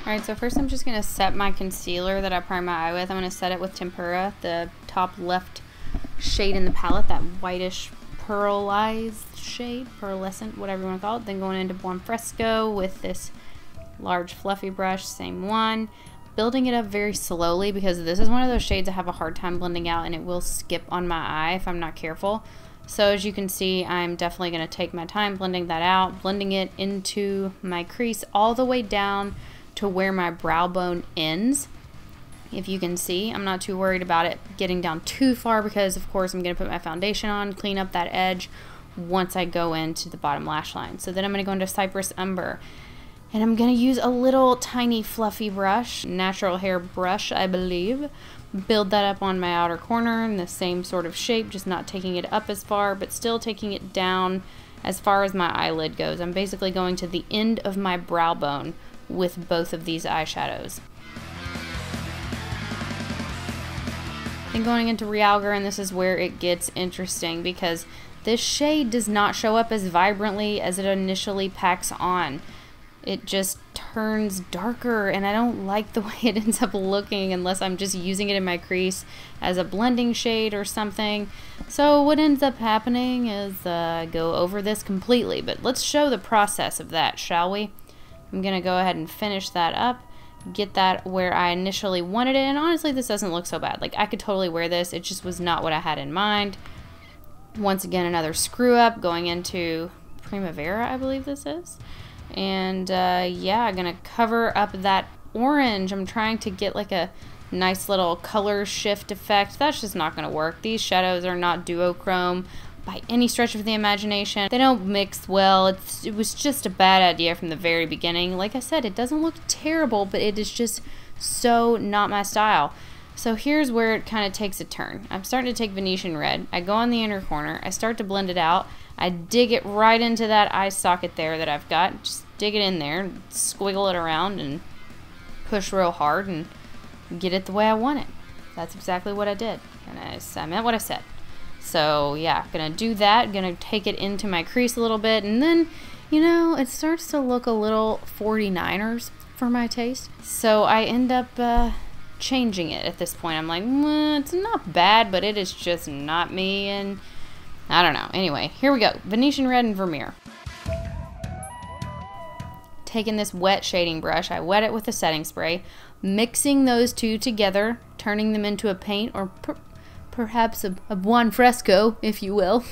Alright, so first I'm just going to set my concealer that I prime my eye with. I'm going to set it with Tempera, the top left shade in the palette, that whitish pearlized shade, pearlescent, whatever you want to call it. Then going into Buon Fresco with this large fluffy brush, same one. Building it up very slowly because this is one of those shades I have a hard time blending out and it will skip on my eye if I'm not careful. So as you can see, I'm definitely going to take my time blending that out, blending it into my crease all the way down to where my brow bone ends. If you can see, I'm not too worried about it getting down too far because of course I'm going to put my foundation on, clean up that edge once I go into the bottom lash line. So then I'm going to go into Cypress Umber and I'm going to use a little tiny fluffy brush, natural hair brush I believe, build that up on my outer corner in the same sort of shape, just not taking it up as far but still taking it down as far as my eyelid goes. I'm basically going to the end of my brow bone with both of these eyeshadows. Then going into Realgar, and this is where it gets interesting because this shade does not show up as vibrantly as it initially packs on. It just turns darker and I don't like the way it ends up looking unless I'm just using it in my crease as a blending shade or something. So what ends up happening is go over this completely, but let's show the process of that, shall we? I'm gonna go ahead and finish that up, get that where I initially wanted it, and honestly this doesn't look so bad. Like I could totally wear this, it just was not what I had in mind. Once again, another screw up going into Primavera, I believe this is. And yeah, I'm gonna cover up that orange. I'm trying to get like a nice little color shift effect. That's just not gonna work. These shadows are not duochrome by any stretch of the imagination. They don't mix well. It was just a bad idea from the very beginning. Like I said, it doesn't look terrible, but it is just so not my style. So here's where it kind of takes a turn. I'm starting to take Venetian Red. I go on the inner corner. I start to blend it out. I dig it right into that eye socket there that I've got. Just dig it in there, squiggle it around, and push real hard and get it the way I want it. That's exactly what I did. And I meant what I said. So yeah, gonna do that, gonna take it into my crease a little bit, and then, you know, it starts to look a little 49ers for my taste. So I end up changing it at this point. I'm like, it's not bad, but it is just not me, and I don't know. Anyway, here we go. Venetian Red and Vermeer. Taking this wet shading brush, I wet it with a setting spray, mixing those two together, turning them into a paint, or perhaps a Buon Fresco, if you will.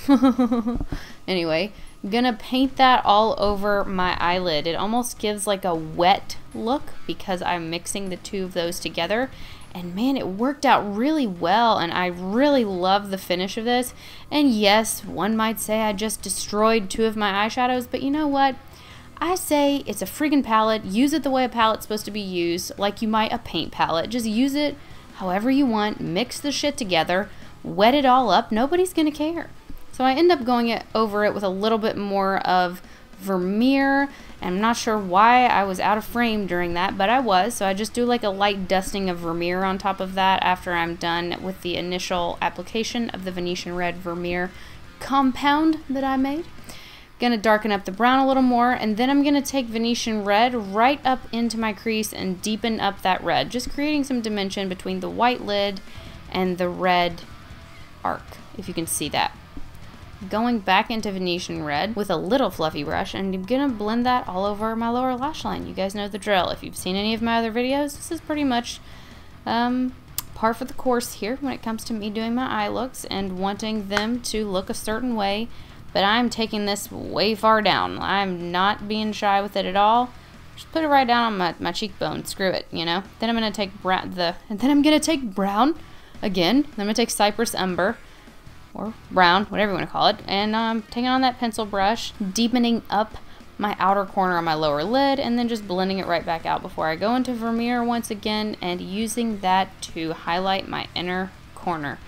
Anyway, I'm gonna paint that all over my eyelid. It almost gives like a wet look because I'm mixing the two of those together. And man, it worked out really well, and I really love the finish of this. And yes, one might say I just destroyed two of my eyeshadows, but you know what? I say it's a friggin' palette. Use it the way a palette's supposed to be used, like you might a paint palette. Just use it however you want, mix the shit together, wet it all up, nobody's gonna care. So I end up going over it with a little bit more of Vermeer, and I'm not sure why I was out of frame during that, but I was, so I just do like a light dusting of Vermeer on top of that after I'm done with the initial application of the Venetian Red Vermeer compound that I made. Gonna darken up the brown a little more, and then I'm gonna take Venetian Red right up into my crease and deepen up that red, just creating some dimension between the white lid and the red arc, if you can see that. Going back into Venetian Red with a little fluffy brush, and I'm gonna blend that all over my lower lash line. You guys know the drill. If you've seen any of my other videos, this is pretty much par for the course here when it comes to me doing my eye looks and wanting them to look a certain way. But I'm taking this way far down. I'm not being shy with it at all. Just put it right down on my cheekbone. Screw it, you know. Then I'm gonna take brown again. Then I'm gonna take Cypress Umber or brown, whatever you want to call it, and I'm taking on that pencil brush, deepening up my outer corner on my lower lid, and then just blending it right back out before I go into Vermeer once again and using that to highlight my inner corner.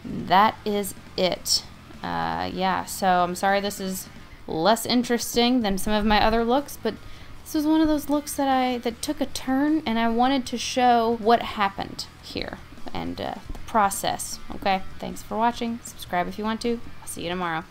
That is it. Yeah, so I'm sorry this is less interesting than some of my other looks, but this was one of those looks that took a turn, and I wanted to show what happened here and the process. Okay, thanks for watching. Subscribe if you want to. I'll see you tomorrow.